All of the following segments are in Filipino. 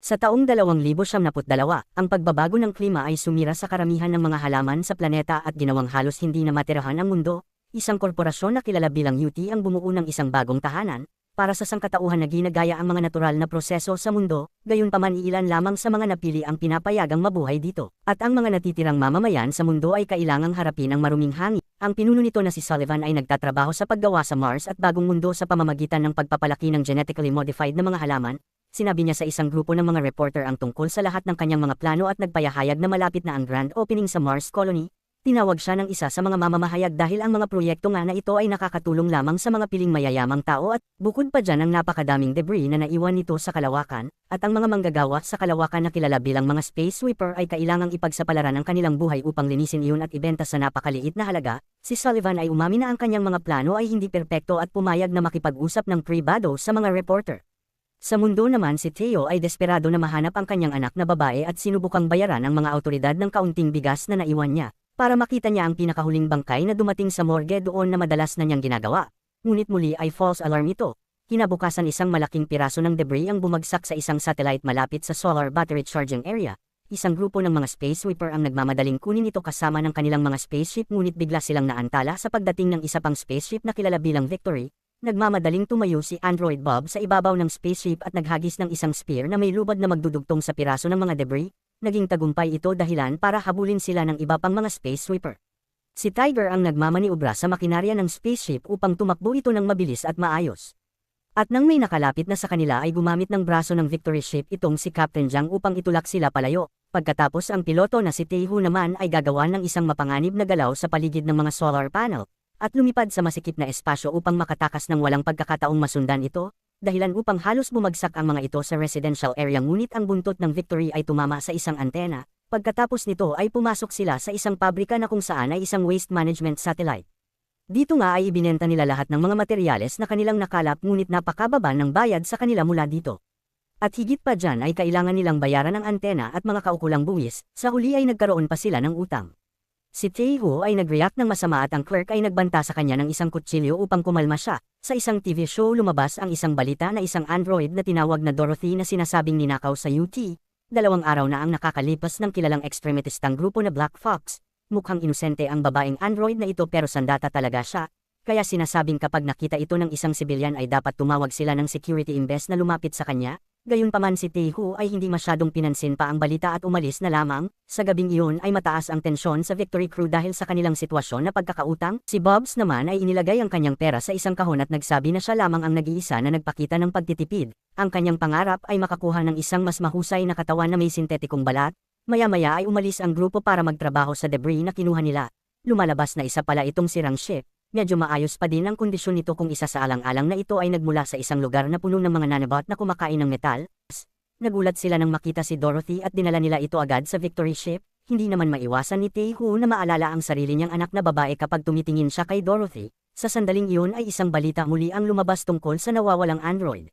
Sa taong 2072, ang pagbabago ng klima ay sumira sa karamihan ng mga halaman sa planeta at ginawang halos hindi na matirahan ang mundo. Isang korporasyon na kilala bilang UT ang bumuo ng isang bagong tahanan para sa sangkatauhan na ginagaya ang mga natural na proseso sa mundo, gayunpaman iilan lamang sa mga napili ang pinapayagang mabuhay dito. At ang mga natitirang mamamayan sa mundo ay kailangang harapin ang maruming hangin. Ang pinuno nito na si Sullivan ay nagtatrabaho sa paggawa sa Mars at bagong mundo sa pamamagitan ng pagpapalaki ng genetically modified na mga halaman. Sinabi niya sa isang grupo ng mga reporter ang tungkol sa lahat ng kanyang mga plano at nagpayahayag na malapit na ang grand opening sa Mars Colony. Tinawag siya ng isa sa mga mamamahayag dahil ang mga proyekto nga na ito ay nakakatulong lamang sa mga piling mayayamang tao at bukod pa dyan ang napakadaming debris na naiwan nito sa kalawakan, at ang mga manggagawa sa kalawakan na kilala bilang mga space sweeper ay kailangang ipagsapalaran ang kanilang buhay upang linisin iyon at ibenta sa napakaliit na halaga. Si Sullivan ay umamin na ang kanyang mga plano ay hindi perpekto at pumayag na makipag-usap ng pribado sa mga reporter. Sa mundo naman si Theo ay desperado na mahanap ang kanyang anak na babae at sinubukang bayaran ang mga awtoridad ng kaunting bigas na naiwan niya, para makita niya ang pinakahuling bangkay na dumating sa morgue doon na madalas na niyang ginagawa. Ngunit muli ay false alarm ito. Kinabukasan isang malaking piraso ng debris ang bumagsak sa isang satellite malapit sa Solar Battery Charging Area. Isang grupo ng mga space sweeper ang nagmamadaling kunin ito kasama ng kanilang mga spaceship ngunit bigla silang naantala sa pagdating ng isa pang spaceship na kilala bilang Victory. Nagmamadaling tumayo si Android Bob sa ibabaw ng spaceship at naghagis ng isang spear na may lubad na magdudugtong sa piraso ng mga debris. Naging tagumpay ito dahilan para habulin sila ng iba pang mga space sweeper. Si Tiger ang nagmamaniobra sa makinarya ng spaceship upang tumakbo ito ng mabilis at maayos. At nang may nakalapit na sa kanila ay gumamit ng braso ng Victory ship itong si Captain Zhang upang itulak sila palayo. Pagkatapos ang piloto na si Taeho naman ay gagawa ng isang mapanganib na galaw sa paligid ng mga solar panel at lumipad sa masikip na espasyo upang makatakas ng walang pagkakataong masundan ito, dahilan upang halos bumagsak ang mga ito sa residential area ngunit ang buntot ng Victory ay tumama sa isang antena. Pagkatapos nito ay pumasok sila sa isang pabrika na kung saan ay isang waste management satellite. Dito nga ay ibinenta nila lahat ng mga materyales na kanilang nakalap ngunit napakababa ng bayad sa kanila mula dito. At higit pa dyan ay kailangan nilang bayaran ang antena at mga kaukulang buwis, sa huli ay nagkaroon pa sila ng utang. Si Taeho ay nag-react ng masama at ang clerk ay nagbanta sa kanya ng isang kutsilyo upang kumalma siya. Sa isang TV show lumabas ang isang balita na isang android na tinawag na Dorothy na sinasabing ninakaw sa UT. 2 araw na ang nakakalipas ng kilalang ekstremitistang grupo na Black Fox. Mukhang inosente ang babaeng android na ito pero sandata talaga siya. Kaya sinasabing kapag nakita ito ng isang sibilyan ay dapat tumawag sila ng security imbes na lumapit sa kanya. Gayunpaman si Taeho ay hindi masyadong pinansin pa ang balita at umalis na lamang. Sa gabing iyon ay mataas ang tensyon sa Victory Crew dahil sa kanilang sitwasyon na pagkakautang. Si Bobs naman ay inilagay ang kanyang pera sa isang kahon at nagsabi na siya lamang ang nag-iisa na nagpakita ng pagtitipid. Ang kanyang pangarap ay makakuha ng isang mas mahusay na katawan na may sintetikong balat. Maya-maya ay umalis ang grupo para magtrabaho sa debris na kinuha nila. Lumalabas na isa pala itong sirang ship. Medyo maayos pa din ang kondisyon nito kung isa sa alang-alang na ito ay nagmula sa isang lugar na puno ng mga nanobot na kumakain ng metal. Nagulat sila nang makita si Dorothy at dinala nila ito agad sa Victory ship. Hindi naman maiwasan ni Taeho na maalala ang sarili niyang anak na babae kapag tumitingin siya kay Dorothy. Sa sandaling iyon ay isang balita muli ang lumabas tungkol sa nawawalang android.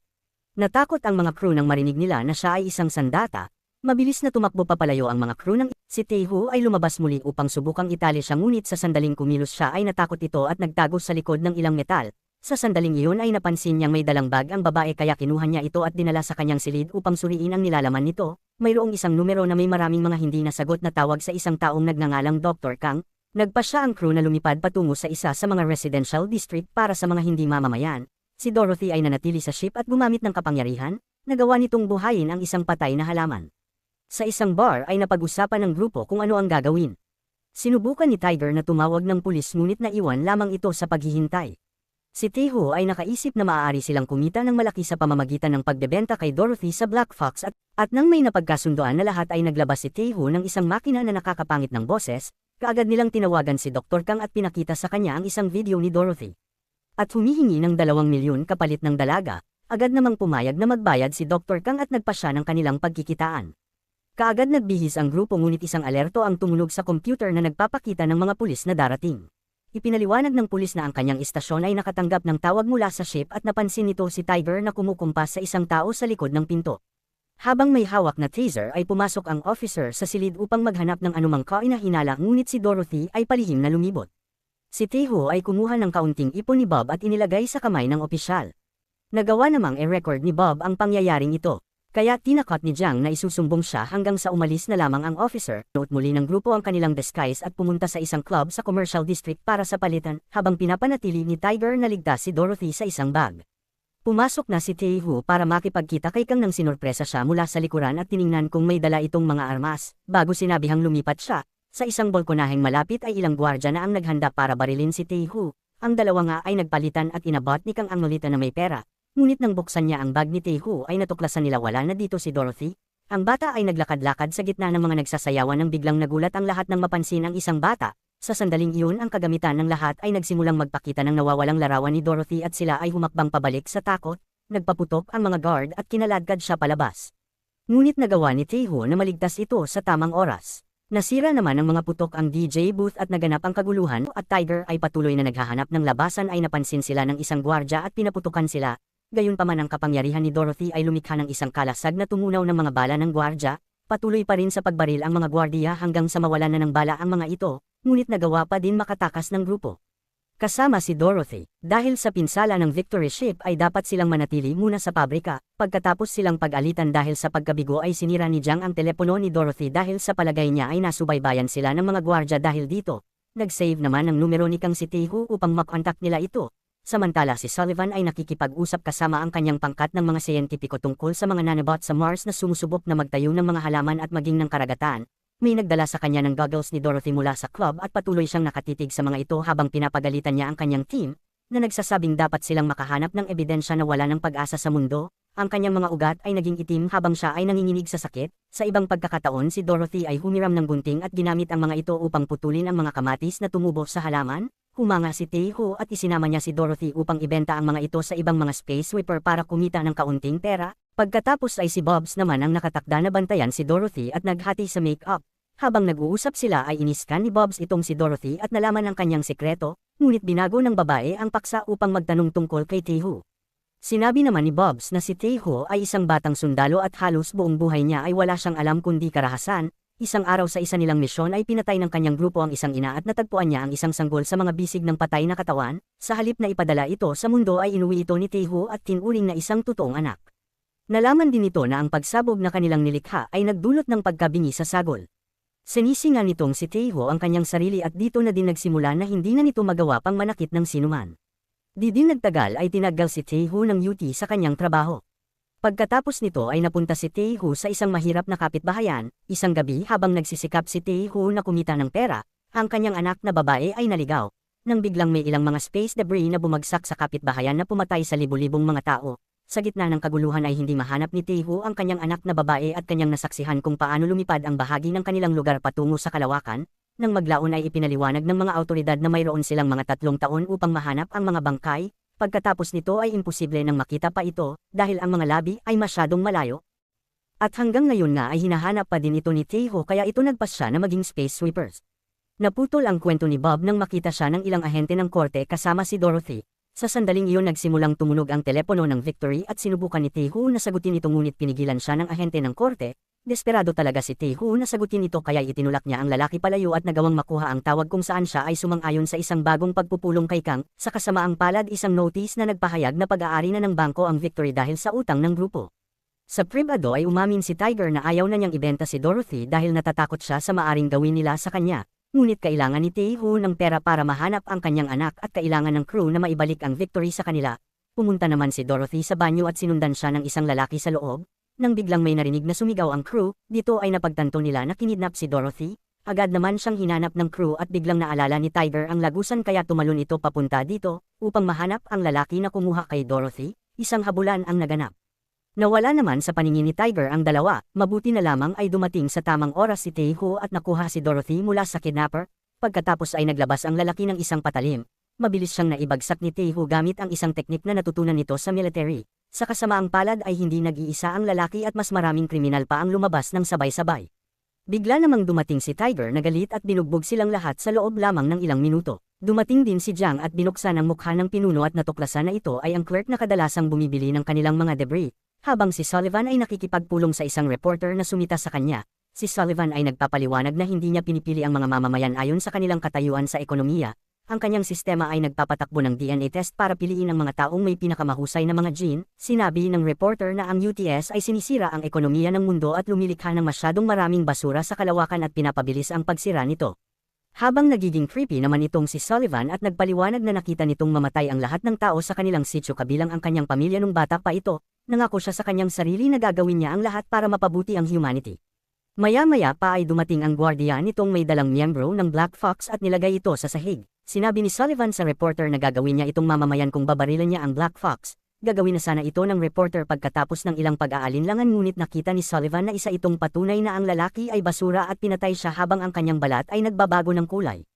Natakot ang mga crew nang marinig nila na siya ay isang sandata. Mabilis na tumakbo papalayo ang mga crew ng si Taeho ay lumabas muli upang subukang itali siya ngunit sa sandaling kumilos siya ay natakot ito at nagtago sa likod ng ilang metal. Sa sandaling iyon ay napansin niyang may dalang bag ang babae kaya kinuha niya ito at dinala sa kanyang silid upang suriin ang nilalaman nito. Mayroong isang numero na may maraming mga hindi nasagot na tawag sa isang taong nagngangalang Dr. Kang. Nagpasya ang crew na lumipad patungo sa isa sa mga residential district para sa mga hindi mamamayan. Si Dorothy ay nanatili sa ship at gumamit ng kapangyarihan. Nagawa nitong buhayin ang isang patay na halaman. Sa isang bar ay napag-usapan ng grupo kung ano ang gagawin. Sinubukan ni Tiger na tumawag ng pulis ngunit naiwan lamang ito sa paghihintay. Si Taeho ay nakaisip na maaari silang kumita ng malaki sa pamamagitan ng pagbebenta kay Dorothy sa Black Fox at nang may napagkasundoan na lahat ay naglabas si Taeho ng isang makina na nakakapangit ng boses, kaagad nilang tinawagan si Dr. Kang at pinakita sa kanya ang isang video ni Dorothy. At humihingi ng 2 milyon kapalit ng dalaga, agad namang pumayag na magbayad si Dr. Kang at nagpasya ng kanilang pagkikitaan. Kaagad nagbihis ang grupo ngunit isang alerto ang tumunog sa computer na nagpapakita ng mga pulis na darating. Ipinaliwanag ng pulis na ang kanyang istasyon ay nakatanggap ng tawag mula sa ship at napansin nito si Tiger na kumukumpas sa isang tao sa likod ng pinto. Habang may hawak na taser ay pumasok ang officer sa silid upang maghanap ng anumang kainahinala ngunit si Dorothy ay palihim na lumibot. Si Taeho ay kumuha ng kaunting ipon ni Bob at inilagay sa kamay ng opisyal. Nagawa namang i-record ni Bob ang pangyayaring ito. Kaya tinakot ni Jiang na isusumbong siya hanggang sa umalis na lamang ang officer. Note muli ng grupo ang kanilang disguise at pumunta sa isang club sa commercial district para sa palitan, habang pinapanatili ni Tiger na ligtas si Dorothy sa isang bag. Pumasok na si Tae-hoo para makipagkita kay Kang nang sinurpresa siya mula sa likuran at tiningnan kung may dala itong mga armas. Bago sinabihang lumipat siya, sa isang balkonaheng malapit ay ilang gwardya na ang naghanda para barilin si Tae-hoo. Ang dalawa nga ay nagpalitan at inabot ni Kang ang lolita na may pera. Ngunit nang buksan niya ang bag ni Tae-hoo ay natuklasan nila wala na dito si Dorothy. Ang bata ay naglakad-lakad sa gitna ng mga nagsasayawan nang biglang nagulat ang lahat nang mapansin ang isang bata. Sa sandaling iyon ang kagamitan ng lahat ay nagsimulang magpakita ng nawawalang larawan ni Dorothy at sila ay humakbang pabalik sa takot, nagpaputok ang mga guard at kinaladkad siya palabas. Ngunit nagawa ni Tae-hoo na maligtas ito sa tamang oras. Nasira naman ng mga putok ang DJ booth at naganap ang kaguluhan at Tiger ay patuloy na naghahanap ng labasan ay napansin sila ng isang gwardya at pinaputukan sila. Gayunpaman ang kapangyarihan ni Dorothy ay lumikha ng isang kalasag na tumunaw ng mga bala ng gwardya, patuloy pa rin sa pagbaril ang mga gwardiya hanggang sa mawalan na ng bala ang mga ito. Ngunit nagawa pa din makatakas ng grupo. Kasama si Dorothy, dahil sa pinsala ng Victory Ship ay dapat silang manatili muna sa pabrika, pagkatapos silang pag-alitan dahil sa pagkabigo ay sinira ni Jiang ang telepono ni Dorothy dahil sa palagay niya ay nasubaybayan sila ng mga gwardya dahil dito. Nag-save naman ang numero ni Kang si Tae-hoo upang makontak nila ito. Samantala si Sullivan ay nakikipag-usap kasama ang kanyang pangkat ng mga siyentipiko tungkol sa mga nanobot sa Mars na sumusubok na magtayo ng mga halaman at maging ng karagatan. May nagdala sa kanya ng goggles ni Dorothy mula sa club at patuloy siyang nakatitig sa mga ito habang pinapagalitan niya ang kanyang team, na nagsasabing dapat silang makahanap ng ebidensya na wala ng pag-asa sa mundo. Ang kanyang mga ugat ay naging itim habang siya ay nanginginig sa sakit. Sa ibang pagkakataon si Dorothy ay humiram ng gunting at ginamit ang mga ito upang putulin ang mga kamatis na tumubo sa halaman. Humanga si Tae-hoo at isinama niya si Dorothy upang ibenta ang mga ito sa ibang mga space sweeper para kumita ng kaunting pera. Pagkatapos ay si Bobs naman ang nakatakda na bantayan si Dorothy at naghati sa make-up. Habang nag-uusap sila ay iniskan ni Bobs itong si Dorothy at nalaman ang kanyang sekreto, ngunit binago ng babae ang paksa upang magtanong tungkol kay Tae-hoo. Sinabi naman ni Bobs na si Tae-hoo ay isang batang sundalo at halos buong buhay niya ay wala siyang alam kundi karahasan. Isang araw sa isa nilang misyon ay pinatay ng kanyang grupo ang isang ina at natagpuan niya ang isang sanggol sa mga bisig ng patay na katawan. Sa halip na ipadala ito sa mundo ay inuwi ito ni Tae-hoo at tinuring na isang totoong anak. Nalaman din ito na ang pagsabog na kanilang nilikha ay nagdulot ng pagkabingi sa sagol. Sinisingan nitong si Tae-hoo ang kanyang sarili at dito na din nagsimula na hindi na nito magawa pang manakit ng sinuman. Di din nagtagal ay tinanggal si Tae-hoo ng UT sa kanyang trabaho. Pagkatapos nito ay napunta si Tae-hoo sa isang mahirap na kapitbahayan. Isang gabi habang nagsisikap si Tae-hoo na kumita ng pera, ang kanyang anak na babae ay naligaw. Nang biglang may ilang mga space debris na bumagsak sa kapitbahayan na pumatay sa libu-libong mga tao. Sa gitna ng kaguluhan ay hindi mahanap ni Tae-hoo ang kanyang anak na babae at kanyang nasaksihan kung paano lumipad ang bahagi ng kanilang lugar patungo sa kalawakan. Nang maglaon ay ipinaliwanag ng mga awtoridad na mayroon silang mga 3 taon upang mahanap ang mga bangkay. Pagkatapos nito ay imposible nang makita pa ito dahil ang mga labi ay masyadong malayo. At hanggang ngayon nga ay hinahanap pa din ito ni Tae-hoo kaya ito nagpas siya na maging space sweepers. Naputol ang kwento ni Bob nang makita siya ng ilang ahente ng korte kasama si Dorothy. Sa sandaling iyon nagsimulang tumunog ang telepono ng Victory at sinubukan ni Tae-hoo na sagutin ito ngunit pinigilan siya ng ahente ng korte. Desperado talaga si Tae-hoo na sagutin ito kaya itinulak niya ang lalaki palayo at nagawang makuha ang tawag kung saan siya ay sumang-ayon sa isang bagong pagpupulong kay Kang. Sa kasamaang palad isang notice na nagpahayag na pag-aari na ng bangko ang Victory dahil sa utang ng grupo. Sa pribado ay umamin si Tiger na ayaw na niyang ibenta si Dorothy dahil natatakot siya sa maaring gawin nila sa kanya. Ngunit kailangan ni Tae-hoo ng pera para mahanap ang kanyang anak at kailangan ng crew na maibalik ang Victory sa kanila. Pumunta naman si Dorothy sa banyo at sinundan siya ng isang lalaki sa loob. Nang biglang may narinig na sumigaw ang crew, dito ay napagtanto nila na kinidnap si Dorothy. Agad naman siyang hinanap ng crew at biglang naalala ni Tiger ang lagusan kaya tumalon ito papunta dito upang mahanap ang lalaki na kumuha kay Dorothy. Isang habulan ang naganap. Nawala naman sa paningin ni Tiger ang dalawa, mabuti na lamang ay dumating sa tamang oras si Tae-hoo at nakuha si Dorothy mula sa kidnapper. Pagkatapos ay naglabas ang lalaki ng isang patalim. Mabilis siyang naibagsak ni Tae-hoo gamit ang isang teknik na natutunan nito sa military. Sa kasamaang palad ay hindi nag-iisa ang lalaki at mas maraming kriminal pa ang lumabas ng sabay-sabay. Bigla namang dumating si Tiger na galit at binugbog silang lahat sa loob lamang ng ilang minuto. Dumating din si Jiang at binuksan ang mukha ng pinuno at natuklasan na ito ay ang clerk na kadalasang bumibili ng kanilang mga debris. Habang si Sullivan ay nakikipagpulong sa isang reporter na sumita sa kanya, si Sullivan ay nagpapaliwanag na hindi niya pinipili ang mga mamamayan ayon sa kanilang katayuan sa ekonomiya. ang kanyang sistema ay nagpapatakbo ng DNA test para piliin ang mga taong may pinakamahusay na mga gene. Sinabi ng reporter na ang UTS ay sinisira ang ekonomiya ng mundo at lumilikha ng masyadong maraming basura sa kalawakan at pinapabilis ang pagsira nito. Habang nagiging creepy naman itong si Sullivan at nagpaliwanag na nakita nitong mamatay ang lahat ng tao sa kanilang sitio kabilang ang kanyang pamilya nung bata pa ito, nangako siya sa kanyang sarili na gagawin niya ang lahat para mapabuti ang humanity. Maya-maya pa ay dumating ang gwardiya nitong may dalang miyembro ng Black Fox at nilagay ito sa sahig. Sinabi ni Sullivan sa reporter na gagawin niya itong mamamayan kung babarilan niya ang Black Fox. Gagawin na sana ito ng reporter pagkatapos ng ilang pag-aalinlangan ngunit nakita ni Sullivan na isa itong patunay na ang lalaki ay basura at pinatay siya habang ang kanyang balat ay nagbabago ng kulay.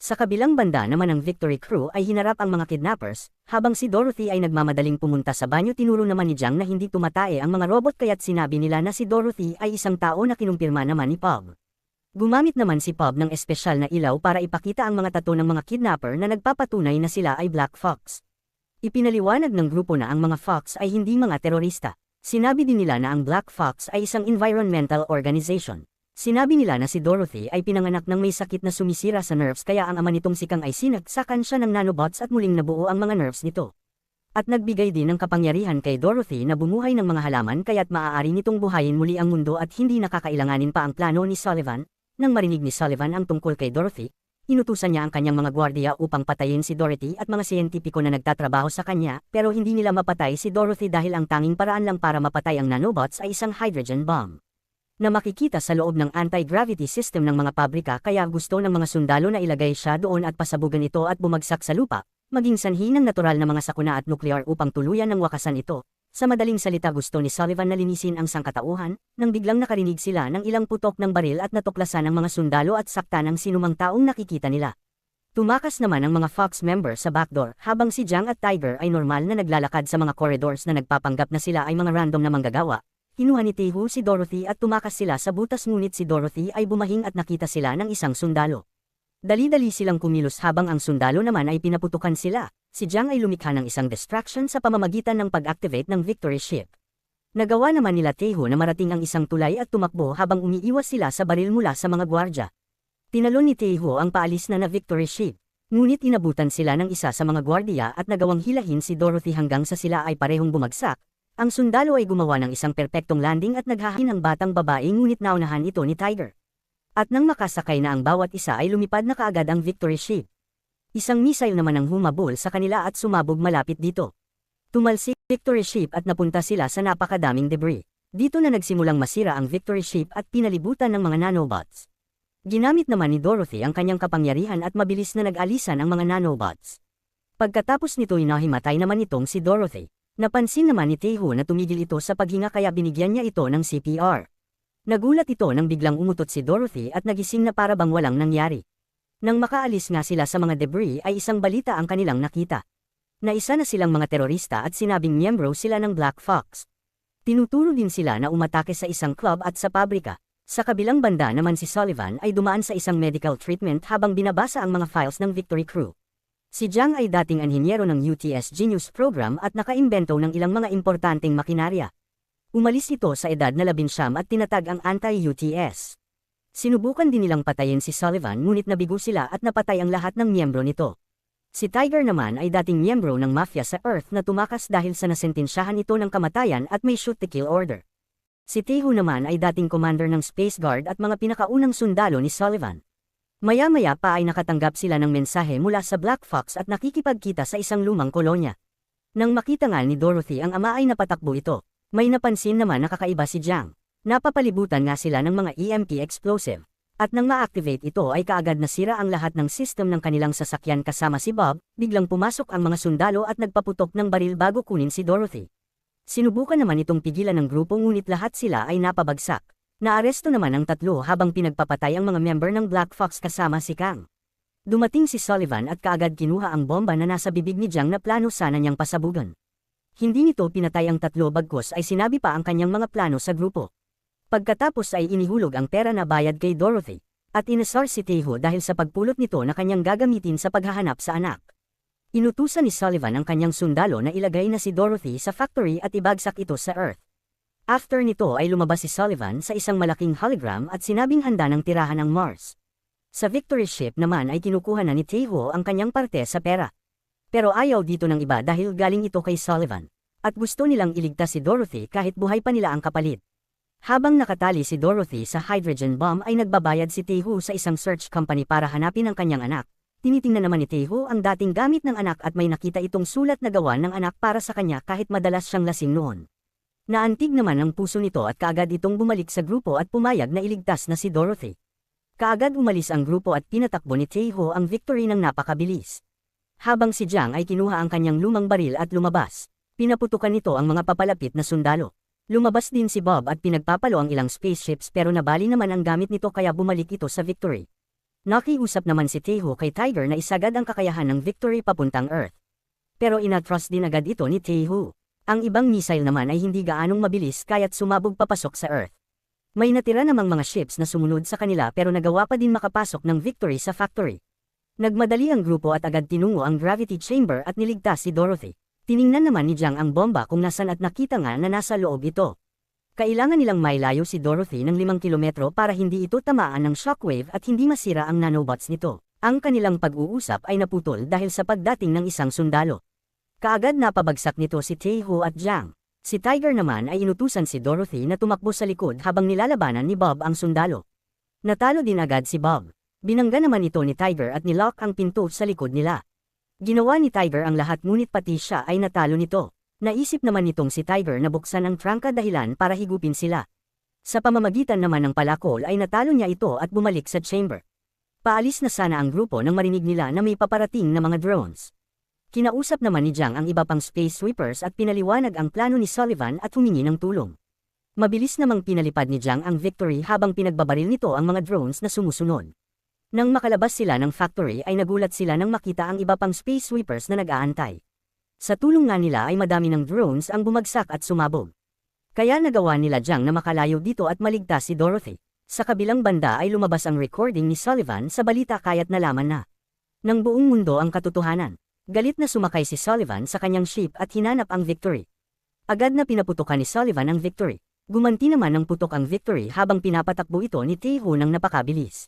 Sa kabilang banda naman ng Victory Crew ay hinarap ang mga kidnappers, habang si Dorothy ay nagmamadaling pumunta sa banyo tinuro naman ni Jiang na hindi tumatae ang mga robot kaya't sinabi nila na si Dorothy ay isang tao na kinumpirma naman ni Pub. Gumamit naman si Pub ng espesyal na ilaw para ipakita ang mga tato ng mga kidnapper na nagpapatunay na sila ay Black Fox. Ipinaliwanag ng grupo na ang mga Fox ay hindi mga terorista. Sinabi din nila na ang Black Fox ay isang environmental organization. Sinabi nila na si Dorothy ay pinanganak ng may sakit na sumisira sa nerves kaya ang ama nitong si Kang ay sinagsakan siya ng nanobots at muling nabuo ang mga nerves nito. At nagbigay din ng kapangyarihan kay Dorothy na bumuhay ng mga halaman kaya't maaari nitong buhayin muli ang mundo at hindi nakakailanganin pa ang plano ni Sullivan. Nang marinig ni Sullivan ang tungkol kay Dorothy, inutusan niya ang kanyang mga gwardiya upang patayin si Dorothy at mga siyentipiko na nagtatrabaho sa kanya pero hindi nila mapatay si Dorothy dahil ang tanging paraan lang para mapatay ang nanobots ay isang hydrogen bomb na makikita sa loob ng anti-gravity system ng mga pabrika kaya gusto ng mga sundalo na ilagay siya doon at pasabugan ito at bumagsak sa lupa, maging sanhi ng natural na mga sakuna at nuklear upang tuluyan ng wakasan ito. Sa madaling salita gusto ni Sullivan na linisin ang sangkatauhan, nang biglang nakarinig sila ng ilang putok ng baril at natuklasan ng mga sundalo at sakta ng sinumang taong nakikita nila. Tumakas naman ang mga Fox member sa backdoor habang si Jiang at Tiger ay normal na naglalakad sa mga corridors na nagpapanggap na sila ay mga random na manggagawa. Kinuha ni Taeho si Dorothy at tumakas sila sa butas ngunit si Dorothy ay bumahing at nakita sila ng isang sundalo. Dali-dali silang kumilos habang ang sundalo naman ay pinaputukan sila. Si Jiang ay lumikha ng isang distraction sa pamamagitan ng pag-activate ng Victory Ship. Nagawa naman nila Taeho na marating ang isang tulay at tumakbo habang umiiwas sila sa baril mula sa mga gwardya. Tinalon ni Taeho ang paalis na Victory Ship. Ngunit inabutan sila ng isa sa mga gwardiya at nagawang hilahin si Dorothy hanggang sa sila ay parehong bumagsak. Ang sundalo ay gumawa ng isang perpektong landing at naghahain ng batang babae ngunit naunahan ito ni Tiger. At nang makasakay na ang bawat isa ay lumipad na kaagad ang Victory Ship. Isang missile naman ang humabol sa kanila at sumabog malapit dito. Tumalsik Victory Ship at napunta sila sa napakadaming debris. Dito na nagsimulang masira ang Victory Ship at pinalibutan ng mga nanobots. Ginamit naman ni Dorothy ang kanyang kapangyarihan at mabilis na nag-alisan ang mga nanobots. Pagkatapos nito'y nahimatay naman itong si Dorothy. Napansin naman ni Taeho na tumigil ito sa paghinga kaya binigyan niya ito ng CPR. Nagulat ito nang biglang umutot si Dorothy at nagising na para bang walang nangyari. Nang makaalis nga sila sa mga debris ay isang balita ang kanilang nakita. Na isa na silang mga terorista at sinabing miyembro sila ng Black Fox. Tinuturo din sila na umatake sa isang club at sa pabrika. Sa kabilang banda naman si Sullivan ay dumaan sa isang medical treatment habang binabasa ang mga files ng Victory Crew. Si Jiang ay dating anhinyero ng UTS Genius Program at nakaimbento ng ilang mga importanteng makinarya. Umalis ito sa edad na 19 at tinatag ang anti-UTS. Sinubukan din nilang patayin si Sullivan ngunit nabigo sila at napatay ang lahat ng miyembro nito. Si Tiger naman ay dating miyembro ng mafia sa Earth na tumakas dahil sa nasentensyahan ito ng kamatayan at may shoot-to-kill order. Si Taeho naman ay dating commander ng Space Guard at mga pinakaunang sundalo ni Sullivan. Maya-maya pa ay nakatanggap sila ng mensahe mula sa Black Fox at nakikipagkita sa isang lumang kolonya. Nang makita nga ni Dorothy ang ama ay napatakbo ito. May napansin naman na kakaiba si Jiang. Napapalibutan nga sila ng mga EMP explosive. At nang ma-activate ito ay kaagad nasira ang lahat ng system ng kanilang sasakyan kasama si Bob, biglang pumasok ang mga sundalo at nagpaputok ng baril bago kunin si Dorothy. Sinubukan naman itong pigilan ng grupo ngunit lahat sila ay napabagsak. Naaresto naman ang tatlo habang pinagpapatay ang mga member ng Black Fox kasama si Kang. Dumating si Sullivan at kaagad kinuha ang bomba na nasa bibig ni Jiang na plano sana niyang pasabugan. Hindi nito pinatay ang tatlo bagkus ay sinabi pa ang kanyang mga plano sa grupo. Pagkatapos ay inihulog ang pera na bayad kay Dorothy, at inasar si Taeho dahil sa pagpulot nito na kanyang gagamitin sa paghahanap sa anak. Inutusan ni Sullivan ang kanyang sundalo na ilagay na si Dorothy sa factory at ibagsak ito sa Earth. After nito ay lumabas si Sullivan sa isang malaking hologram at sinabing handa ng tirahan ang Mars. Sa Victory ship naman ay kinukuha na ni Taeho ang kanyang parte sa pera. Pero ayaw dito ng iba dahil galing ito kay Sullivan. At gusto nilang iligtas si Dorothy kahit buhay pa nila ang kapalit. Habang nakatali si Dorothy sa hydrogen bomb ay nagbabayad si Taeho sa isang search company para hanapin ang kanyang anak. Tinitingnan naman ni Taeho ang dating gamit ng anak at may nakita itong sulat na gawa ng anak para sa kanya kahit madalas siyang lasing noon. Naantig naman ang puso nito at kaagad itong bumalik sa grupo at pumayag na iligtas na si Dorothy. Kaagad umalis ang grupo at pinatakbo ni Taeho ang Victory ng napakabilis. Habang si Jang ay kinuha ang kanyang lumang baril at lumabas, pinaputukan nito ang mga papalapit na sundalo. Lumabas din si Bob at pinagpapalo ang ilang spaceships pero nabali naman ang gamit nito kaya bumalik ito sa Victory. Nakiusap naman si Taeho kay Tiger na isagad ang kakayahan ng Victory papuntang Earth. Pero inatrust din agad ito ni Taeho. Ang ibang missile naman ay hindi gaanong mabilis kaya't sumabog papasok sa Earth. May natira namang mga ships na sumunod sa kanila pero nagawa pa din makapasok ng Victory sa factory. Nagmadali ang grupo at agad tinungo ang gravity chamber at niligtas si Dorothy. Tiningnan naman ni Jang ang bomba kung nasan at nakita nga na nasa loob ito. Kailangan nilang mailayo si Dorothy ng 5 kilometro para hindi ito tamaan ng shockwave at hindi masira ang nanobots nito. Ang kanilang pag-uusap ay naputol dahil sa pagdating ng isang sundalo. Kaagad napabagsak nito si Taeho at Jang. Si Tiger naman ay inutusan si Dorothy na tumakbo sa likod habang nilalabanan ni Bob ang sundalo. Natalo din agad si Bob. Binangga naman ito ni Tiger at nilock ang pinto sa likod nila. Ginawa ni Tiger ang lahat ngunit pati siya ay natalo nito. Naisip naman nitong si Tiger na buksan ang trangka dahilan para higupin sila. Sa pamamagitan naman ng palakol ay natalo niya ito at bumalik sa chamber. Paalis na sana ang grupo nang marinig nila na may paparating na mga drones. Kinausap naman ni Jang ang iba pang space sweepers at pinaliwanag ang plano ni Sullivan at humingi ng tulong. Mabilis namang pinalipad ni Jang ang Victory habang pinagbabaril nito ang mga drones na sumusunod. Nang makalabas sila ng factory ay nagulat sila nang makita ang iba pang space sweepers na nag-aantay. Sa tulong nga nila ay madami ng drones ang bumagsak at sumabog. Kaya nagawa nila Jang na makalayo dito at maligtas si Dorothy. Sa kabilang banda ay lumabas ang recording ni Sullivan sa balita kaya't nalaman na ng buong mundo ang katotohanan. Galit na sumakay si Sullivan sa kanyang ship at hinanap ang Victory. Agad na pinaputukan ni Sullivan ang Victory. Gumanti naman ng putok ang Victory habang pinapatakbo ito ni Taeho ng napakabilis.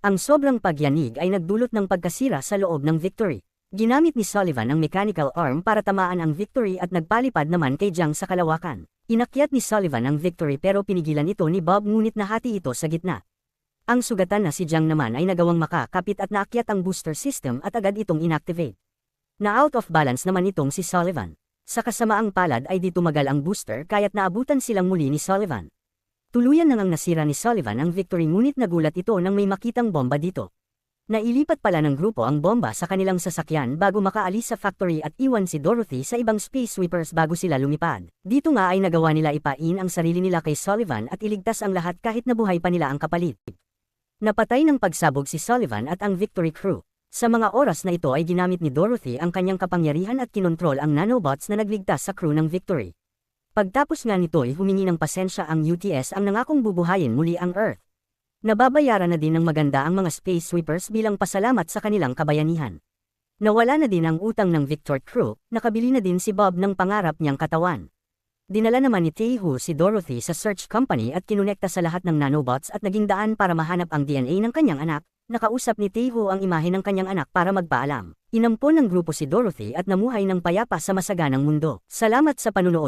Ang sobrang pagyanig ay nagdulot ng pagkasira sa loob ng Victory. Ginamit ni Sullivan ang mechanical arm para tamaan ang Victory at nagpalipad naman kay Jang sa kalawakan. Inakyat ni Sullivan ang Victory pero pinigilan ito ni Bob ngunit nahati ito sa gitna. Ang sugatan na si Jang naman ay nagawang makakapit at naakyat ang booster system at agad itong inactivate. Na out of balance naman itong si Sullivan. Sa kasamaang palad ay di tumagal ang booster kaya't naabutan silang muli ni Sullivan. Tuluyan nang nasira ni Sullivan ang Victory ngunit nagulat ito nang may makitang bomba dito. Nailipat pala ng grupo ang bomba sa kanilang sasakyan bago makaalis sa factory at iwan si Dorothy sa ibang space sweepers bago sila lumipad. Dito nga ay nagawa nila ipain ang sarili nila kay Sullivan at iligtas ang lahat kahit nabuhay pa nila ang kapalit. Napatay ng pagsabog si Sullivan at ang Victory crew. Sa mga oras na ito ay ginamit ni Dorothy ang kanyang kapangyarihan at kinontrol ang nanobots na nagligtas sa crew ng Victory. Pagtapos nga nito ay humingi ng pasensya ang UTS ang nangakong bubuhayin muli ang Earth. Nababayaran na din ng maganda ang mga space sweepers bilang pasalamat sa kanilang kabayanihan. Nawala na din ang utang ng Victor crew, nakabili na din si Bob ng pangarap niyang katawan. Dinala naman ni Taeho si Dorothy sa search company at kinonekta sa lahat ng nanobots at naging daan para mahanap ang DNA ng kanyang anak. Nakausap ni Taeho ang imahe ng kanyang anak para magpaalam. Inampon ng grupo si Dorothy at namuhay ng payapa sa masaganang mundo. Salamat sa panunood.